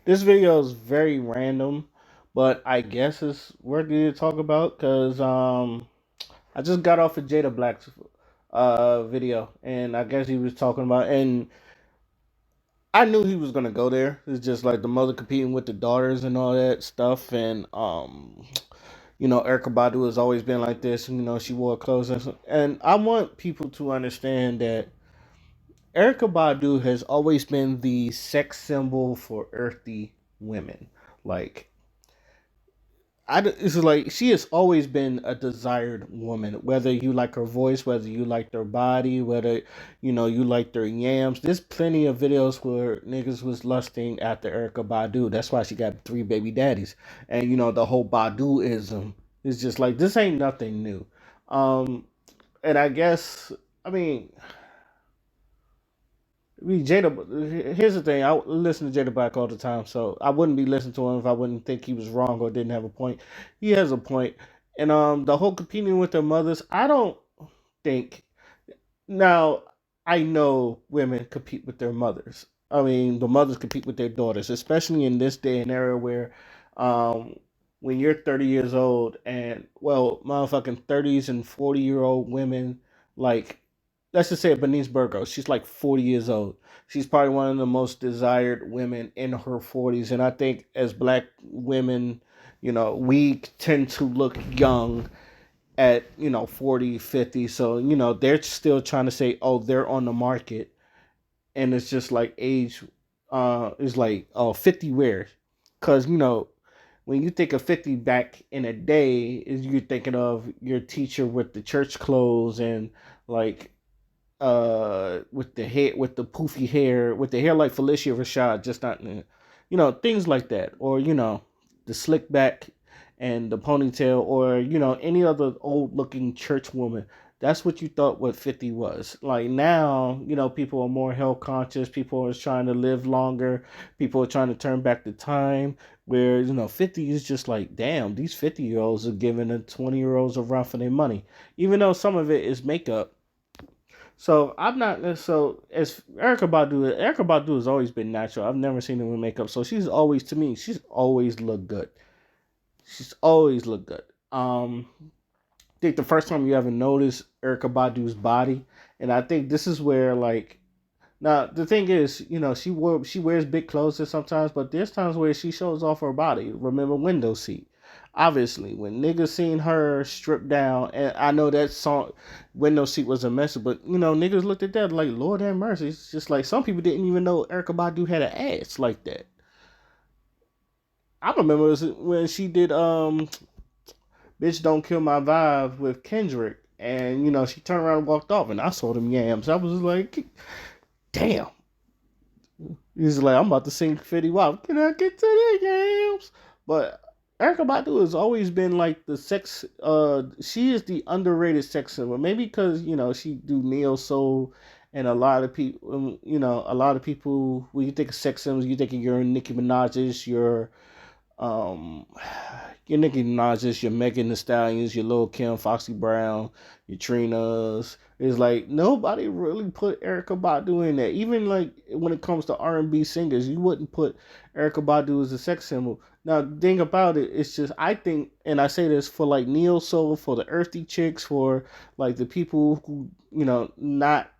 This video is very random, but I guess it's worthy to talk about because I just got off of Jada Black's video, and I guess he was talking about, and I knew he was gonna go there. It's just like the mother competing with the daughters and all that stuff, and Erykah Badu has always been like this. She wore clothes, and I want people to understand that Erykah Badu has always been the sex symbol for earthy women. Like it's like she has always been a desired woman. Whether you like her voice, whether you like their body, whether you like their yams. There's plenty of videos where niggas was lusting after Erykah Badu. That's why she got three baby daddies. And the whole Baduism is just like this ain't nothing new. And I guess I mean Jada. Here's the thing. I listen to Jada Black all the time, so I wouldn't be listening to him if I wouldn't think he was wrong or didn't have a point. He has a point, and the whole competing with their mothers. I don't think now. I know women compete with their mothers. I mean, the mothers compete with their daughters, especially in this day and era where, um, when you're 30 years old and motherfucking 30s and 40-year-old women like let's just say Bernice Burgos. She's like 40 years old. She's probably one of the most desired women in her 40s. And I think as black women, we tend to look young at, 40, 50. So, they're still trying to say, oh, they're on the market. And it's just like age is like, oh, 50 where? Because, when you think of 50 back in a day, is you're thinking of your teacher with the church clothes and like with the hair, with the poofy hair, with the hair like Felicia Rashad, just not things like that, or the slick back and the ponytail, or any other old looking church woman. That's what you thought what 50 was. Like now, people are more health conscious, people are trying to live longer, people are trying to turn back the time, where 50 is just like, damn, these 50-year-olds are giving the 20-year-olds a run for their money, even though some of it is makeup. So I'm not so as Erica Badu has always been natural. I've never seen her with makeup, so she's always to me. She's always looked good. She's always looked good. I think the first time you ever noticed Erica Badu's body, and I think this is where like now the thing is, she wears big clothes sometimes, but there's times where she shows off her body. Remember Window Seat? Obviously, when niggas seen her stripped down, and I know that song Window Seat was a mess, but niggas looked at that like Lord have mercy. It's just like some people didn't even know Erica Badu had an ass like that. I remember when she did Bitch Don't Kill My Vibe with Kendrick, and she turned around and walked off, and I saw them yams. I was like, damn. He's like, I'm about to sing Fitty Wap. Can I get to the yams? But Erykah Badu has always been like the sex. She is the underrated sex symbol. Maybe because she do neo soul, and a lot of people, a lot of people. When you think of sex symbols, you think of your Nicki Minaj's, um, your Nicki Minaj's, your Megan Thee Stallions, your Lil Kim, Foxy Brown, your Trina's. It's like nobody really put Erykah Badu in there. Even like when it comes to R&B singers, you wouldn't put Erykah Badu as a sex symbol. Now, the thing about it, it's just I think, and I say this for like neo soul, for the earthy chicks, for like the people who not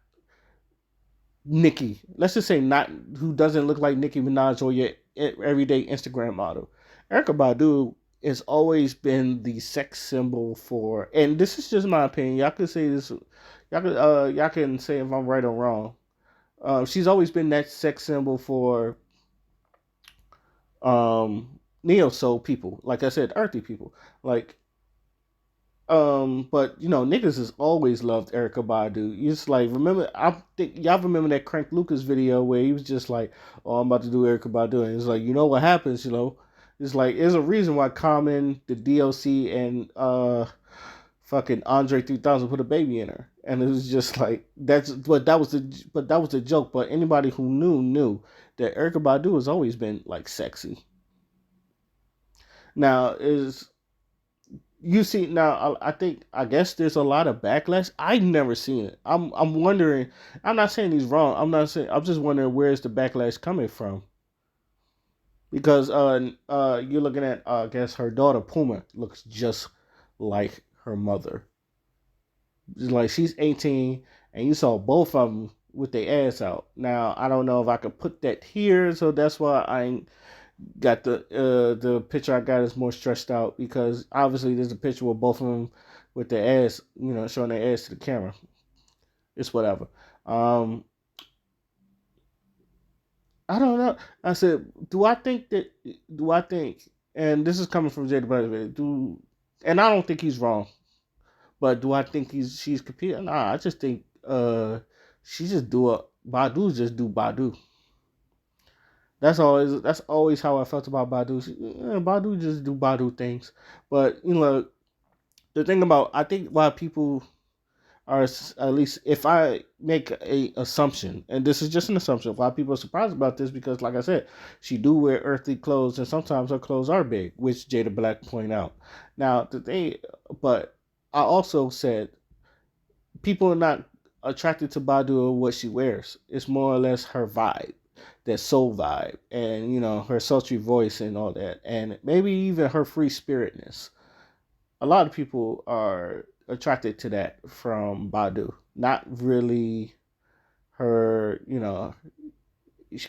Nicki. Let's just say not who doesn't look like Nicki Minaj or your everyday Instagram model. Erykah Badu has always been the sex symbol for, and this is just my opinion. Y'all can say this. Y'all can say if I'm right or wrong. She's always been that sex symbol for neo soul people. Like I said, earthy people. Like but niggas has always loved Erica Badu. You just like remember, I think y'all remember that Crank Lucas video where he was just like, "Oh, I'm about to do Erica Badu," and it's like, what happens, It's like there's a reason why Common, the DLC, and fucking Andre 3000 put a baby in her, and it was just like that was the joke. But anybody who knew that Erica Badu has always been like sexy. Now is you see now I think I guess there's a lot of backlash. I've never seen it. I'm wondering. I'm not saying he's wrong. I'm not saying. I'm just wondering where's the backlash coming from. because you're looking at I guess her daughter Puma looks just like her mother. Like she's 18, and you saw both of them with their ass out. Now I don't know if I could put that here, so that's why I ain't got the picture I got is more stretched out because obviously there's a picture with both of them with their ass, showing their ass to the camera. It's whatever. Um, I don't know. I said, do I think, and this is coming from Jada Butler, and I don't think he's wrong, but do I think she's competing? Nah, I just think she just Badu just do Badu. That's always how I felt about Badu. Badu just do Badu things, but the thing about I think why people are, at least if I make a assumption, and this is just an assumption, why people are surprised about this because, like I said, she do wear earthly clothes, and sometimes her clothes are big, which Jada Black point out. Now the thing, but I also said people are not attracted to Badu or what she wears. It's more or less her vibe, that soul vibe, and her sultry voice and all that, and maybe even her free spiritness. A lot of people are attracted to that from Badu. Not really her,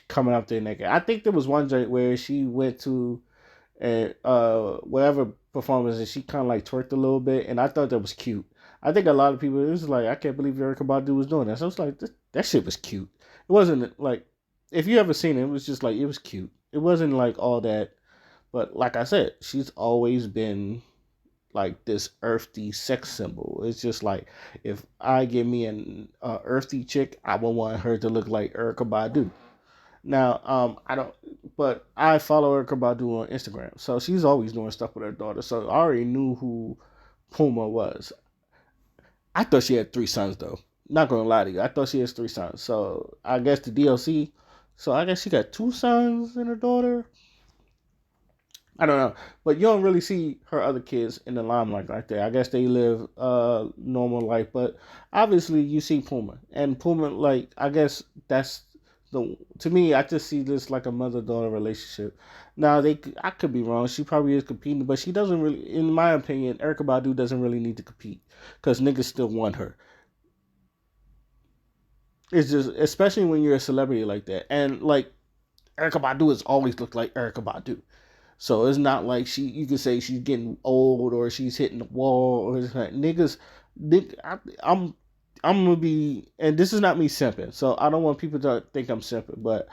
coming up there naked. I think there was one joint where she went to whatever performance and she kind of like twerked a little bit, and I thought that was cute. I think a lot of people, it was like, I can't believe Erykah Badu was doing that. So I was like, that shit was cute. It wasn't like, if you ever seen it, it was just like, it was cute. It wasn't like all that. But like I said, she's always been like this earthy sex symbol. It's just like, if I give me an earthy chick, I would want her to look like Erykah Badu. Now, I don't, but I follow Erykah Badu on Instagram, so she's always doing stuff with her daughter. So I already knew who Puma was. I thought she had three sons though. Not gonna lie to you, I thought she has three sons. So I guess the DLC. So I guess she got two sons and a daughter. I don't know, but you don't really see her other kids in the limelight like that. I guess they live normal life, but obviously you see Puma, and Puma, like, I guess that's the, to me, I just see this like a mother daughter relationship. Now I could be wrong. She probably is competing, but she doesn't really, in my opinion, Erykah Badu doesn't really need to compete because niggas still want her. It's just, especially when you're a celebrity like that, and like Erykah Badu has always looked like Erykah Badu. So it's not like you could say she's getting old or she's hitting the wall or like, niggas. I'm I'm gonna be, and this is not me simping, so I don't want people to think I'm simping, but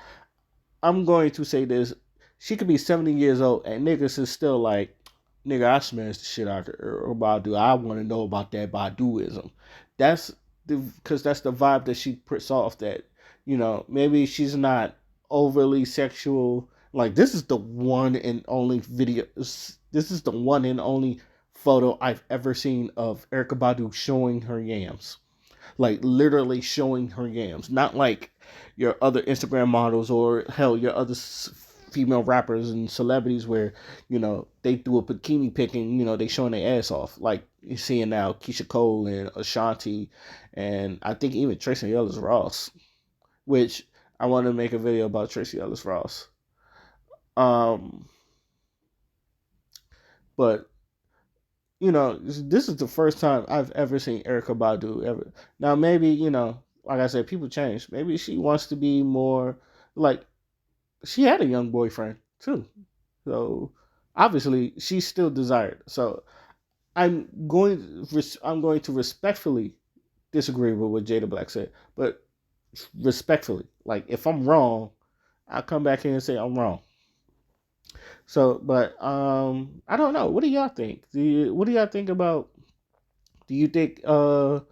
I'm going to say this: she could be 70 years old and niggas is still like, nigga, I smashed the shit out of her or Badu. I want to know about that Baduism. That's because that's the vibe that she puts off. That maybe she's not overly sexual. Like, this is the one and only video. This is the one and only photo I've ever seen of Erykah Badu showing her yams, like literally showing her yams, not like your other Instagram models or hell your other female rappers and celebrities where they do a bikini pic and they showing their ass off, like you're seeing now Keisha Cole and Ashanti, and I think even Tracy Ellis Ross, which I want to make a video about Tracy Ellis Ross. Um, but this is the first time I've ever seen Erykah Badu ever. Now, maybe, like I said, people change. Maybe she wants to be more like, she had a young boyfriend too. So obviously she's still desired. So I'm going to respectfully disagree with what Jada Black said, but respectfully, like if I'm wrong, I'll come back here and say I'm wrong. So, but I don't know. What do y'all think? What do y'all think about? Do you think I'm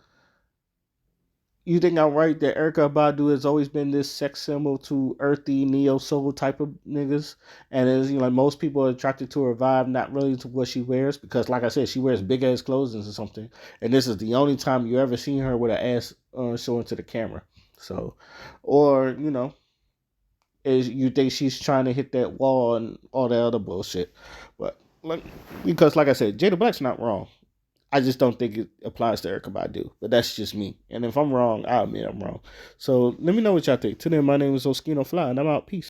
right that Erykah Badu has always been this sex symbol to earthy neo soul type of niggas, and is like most people are attracted to her vibe, not really to what she wears, because like I said, she wears big ass clothes or something, and this is the only time you ever seen her with an ass showing to the camera. So, or is you think she's trying to hit that wall and all that other bullshit. But like, because like I said, Jada Black's not wrong. I just don't think it applies to Erykah Badu. But that's just me. And if I'm wrong, I'll admit I'm wrong. So let me know what y'all think. Today, my name is Oskino Fly, and I'm out. Peace.